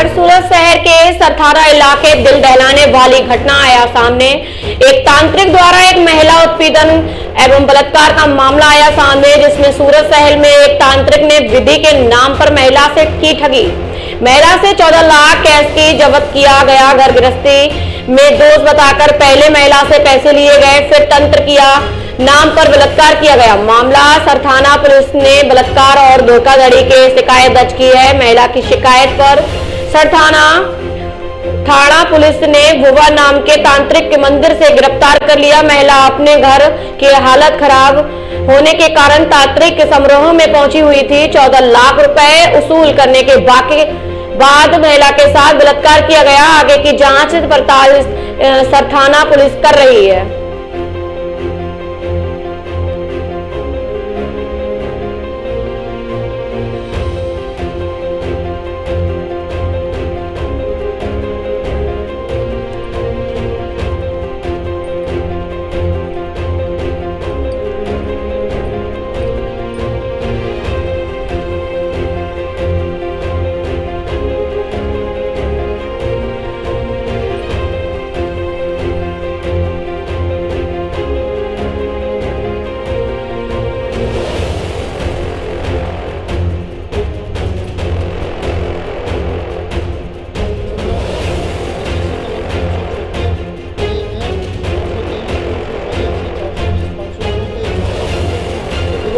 उधर सूरत शहर के सरथाना इलाके दिल दहलाने वाली घटना आया सामने। एक तांत्रिक द्वारा एक महिला उत्पीड़न एवं बलात्कार का मामला आया सामने, जिसमें सूरत शहर में एक तांत्रिक ने विधि के नाम पर महिला से की ठगी। महिला से 14 लाख कैश की जब्त किया गया। घर गृहस्थी में दोष बताकर पहले महिला से पैसे लिए गए, फिर तंत्र किया नाम पर बलात्कार किया गया। मामला सरथाना पुलिस ने बलात्कार और धोखाधड़ी के शिकायत दर्ज की है। महिला की शिकायत पर सरथाना थाना पुलिस ने भुवा नाम के तांत्रिक के मंदिर से गिरफ्तार कर लिया। महिला अपने घर की हालत खराब होने के कारण तांत्रिक के समारोह में पहुंची हुई थी। 14 लाख रुपए वसूल करने के बाद महिला के साथ बलात्कार किया गया। आगे की जांच पड़ताल सरथाना पुलिस कर रही है।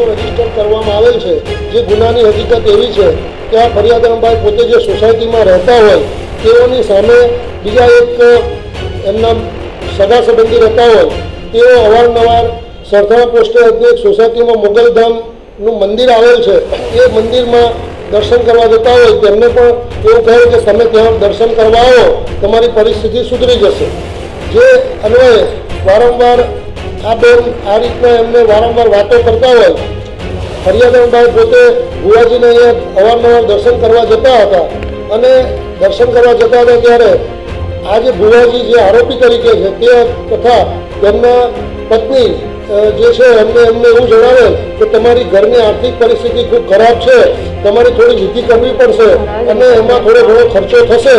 રજીસ્ટર કરવામાં આવેલ છે। જે ગુનાની હકીકત એવી છે કે આ ફરિયાદભાઈ પોતે જે સોસાયટીમાં રહેતા હોય તેઓની સામે બીજા એક એમના સગા સંબંધી રહેતા હોય તેઓ અવારનવાર સરથાણા પોસ્ટે એક સોસાયટીમાં મોગલધામનું મંદિર આવેલ છે। એ મંદિરમાં દર્શન કરવા જતા હોય તેમને પણ એવું કહે કે તમે ત્યાં દર્શન કરવા આવો, તમારી પરિસ્થિતિ સુધરી જશે। જે અન્વયે વારંવાર આ બેન આ રીતના એમને વારંવાર વાતો કરતા હોય। ફરિયાદભાઈ પોતે ભુવાજીને અહીંયા અવારનવાર દર્શન કરવા જતા હતા અને દર્શન કરવા જતા હતા ત્યારે આ જે ભુવાજી જે આરોપી તરીકે છે તે તથા તેમના પત્ની જે છે એમને એવું જણાવે કે તમારી ઘરની આર્થિક પરિસ્થિતિ ખૂબ ખરાબ છે, તમારે થોડી વિધિ કરવી પડશે અને એમાં થોડો ઘણો ખર્ચો થશે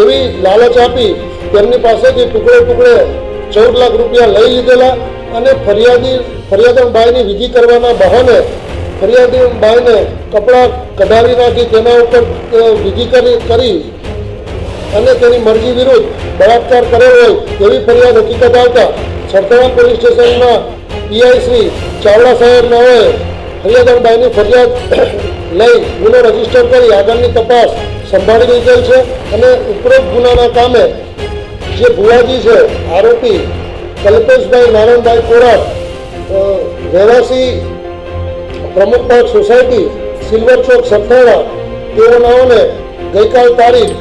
એવી લાલચ આપી તેમની પાસેથી ટુકડે 14 લાખ રૂપિયા લઈ લીધેલા અને ફરિયાદભાઈની વિધિ કરવાના બહાને ફરિયાદભાઈને કપડાં કઢાવી નાખી તેના ઉપર વિધિ કરી અને તેની મરજી વિરુદ્ધ બળાત્કાર કરેલ હોય તેવી ફરિયાદ હકીકત આવતા સરથાણા પોલીસ સ્ટેશનના પીઆઈ શ્રી ચાવડા સાહેબ નાઓએ ફરિયાદભાઈની ફરિયાદ લઈ ગુનો રજીસ્ટર કરી આગળની તપાસ સંભાળી લીધેલ છે અને ઉપરોક્ત ગુનાના કામે જે ભુવાજી છે આરોપી કલ્પેશભાઈ નારાયણભાઈ કોરાટ રહેવાસી પ્રમુખ પાર્ક સોસાયટી સિલ્વર ચોક સરથાણા તેઓનાઓને ગઈકાલ તારીખ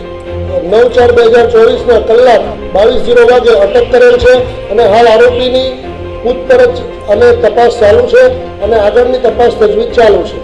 9/4/2024 કલાક 22:00 વાગે અટક કરેલ છે અને હાલ આરોપીની પૂછપરછ અને તપાસ ચાલુ છે અને આગળની તપાસ તજવીજ ચાલુ છે।